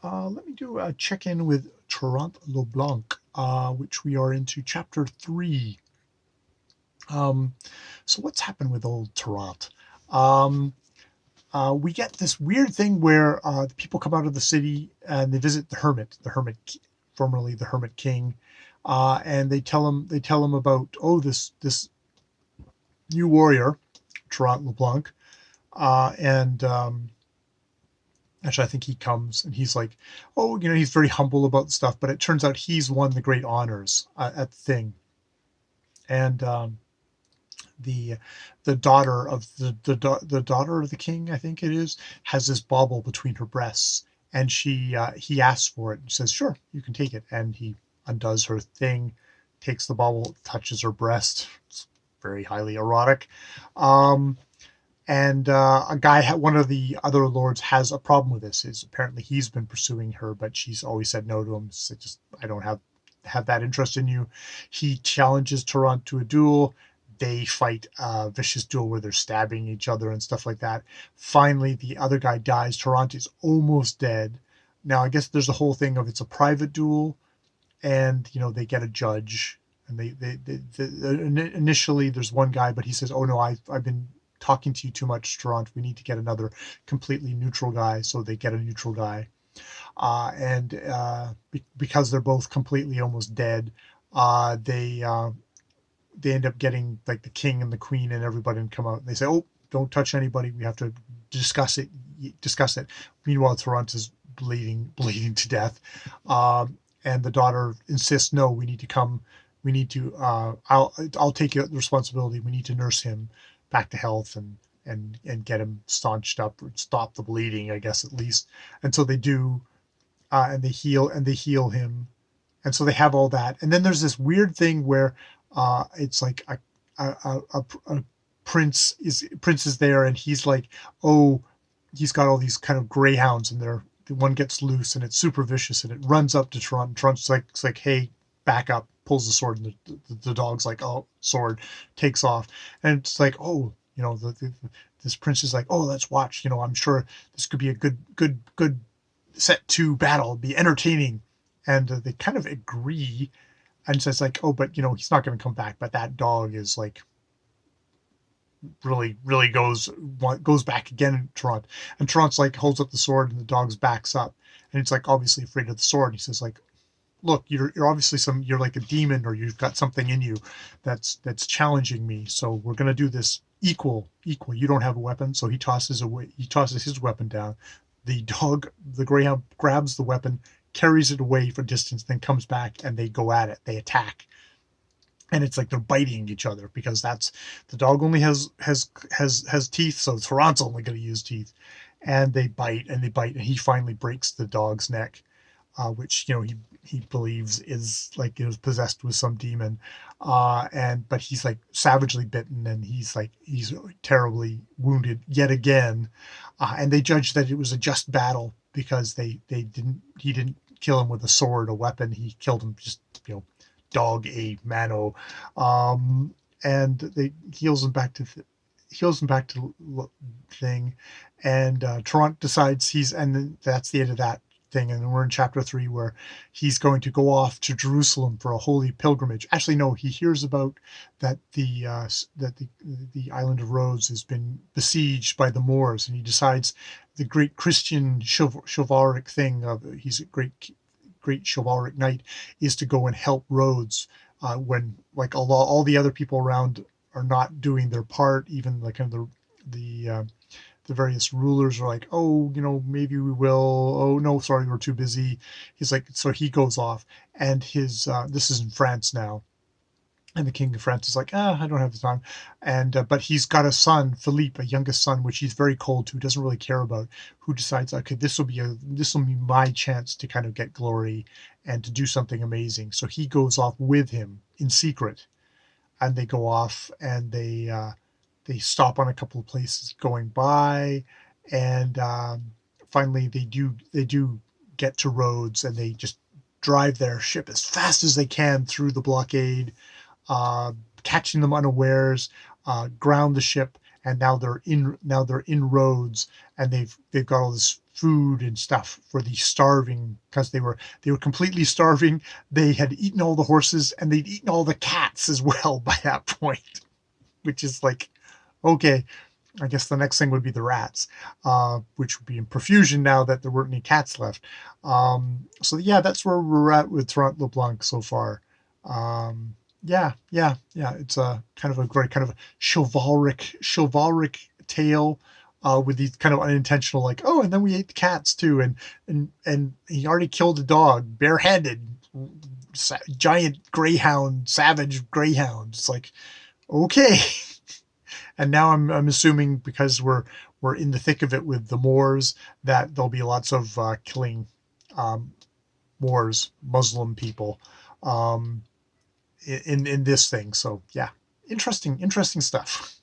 Let me do a check-in with Trnt Blnc, which we are into chapter 3. Um, so what's happened with old Trnt? Um, we get this weird thing where the people come out of the city and they visit the hermit, formerly the Hermit King, and they tell him about this new warrior, Trnt LeBlanc, and actually, I think he comes and he's like, oh, he's very humble about the stuff, but it turns out he's won the great honors at the thing. And the the daughter of the daughter of the king, I think it is, has this bauble between her breasts, and he asks for it and says, "Sure, you can take it." And he undoes her thing, takes the bauble, touches her breast. It's very highly erotic. Um, and a guy, one of the other lords, has a problem with this. Is apparently he's been pursuing her, but she's always said no to him. So just, I don't have that interest in you. He challenges Trnt to a duel. They fight a vicious duel where they're stabbing each other and stuff like that. Finally, the other guy dies. Trnt is almost dead. Now, I guess there's a whole thing of it's a private duel, and they get a judge. And initially there's one guy, but he says, "Oh no, I've been talking to you too much, Trnt. We need to get another completely neutral guy." So they get a neutral guy, and because they're both completely almost dead, they end up getting like the king and the queen and everybody and come out. And they say, "Oh, don't touch anybody. We have to discuss it. Discuss it." Meanwhile, Trnt is bleeding to death, and the daughter insists, "No, we need to come. We need to. I'll take the responsibility. We need to nurse him back to health and get him staunched up or stop the bleeding, I guess, at least." And so they do, and they heal him, and so they have all that. And then there's this weird thing where it's like a prince is there, and he's like, oh, he's got all these kind of greyhounds, and the one gets loose, and it's super vicious, and it runs up to Trnt. And Trunt's like, it's like, hey, back up, pulls the sword, and the dog's like, oh, sword, takes off. And it's like, oh, this prince is like, oh, let's watch. I'm sure this could be a good set to battle, it'd be entertaining. And they kind of agree, and says like, oh, but he's not going to come back. But that dog is like really goes back again. Trnt, and Tront's like holds up the sword, and the dog's backs up, and it's like obviously afraid of the sword. He says like, look, you're obviously you're like a demon, or you've got something in you that's challenging me. So we're going to do this equal. You don't have a weapon, so he tosses his weapon down. The greyhound grabs the weapon, carries it away for distance, then comes back, and they go at it. They attack, and it's like they're biting each other, because that's the dog only has teeth, so Trnt's only going to use teeth, and they bite and they bite, and he finally breaks the dog's neck, which he believes is like it was possessed with some demon, but he's like savagely bitten, and he's terribly wounded yet again, and they judge that it was a just battle, because he didn't kill him with a sword, a weapon. He killed him just dog a mano, and they heals him back to thing, and Trnt decides and that's the end of that thing. And then we're in chapter 3, where he's going to go off to Jerusalem for a holy pilgrimage. Actually, no, he hears about that the island of Rhodes has been besieged by the Moors, and he decides the great Christian chivalric thing of he's a great chivalric knight is to go and help Rhodes, when like all the other people around are not doing their part. Even like kind of the various rulers are like, oh, maybe we will. Oh no, sorry, we're too busy. He's like, so he goes off, and his this is in France now, and the king of France is like, I don't have the time, and but he's got a son, Philippe, a youngest son, which he's very cold to, doesn't really care about, who decides, okay, this will be my chance to kind of get glory and to do something amazing. So he goes off with him in secret, and they go off, and they stop on a couple of places going by, and finally they do get to Rhodes, and they just drive their ship as fast as they can through the blockade, catching them unawares, ground the ship, and now they're in Rhodes, and they've got all this food and stuff for the starving, because they were completely starving. They had eaten all the horses and they'd eaten all the cats as well by that point, which is like, okay, I guess the next thing would be the rats, which would be in profusion now that there weren't any cats left. So yeah, that's where we're at with Trnt LeBlanc so far. Yeah. It's a kind of a very kind of a chivalric tale, with these kind of unintentional, like, oh, and then we ate the cats too, and he already killed a dog barehanded, giant greyhound, savage greyhound. It's like, okay. And now I'm assuming, because we're in the thick of it with the Moors, that there'll be lots of killing, Moors, Muslim people, in this thing. So yeah, interesting stuff.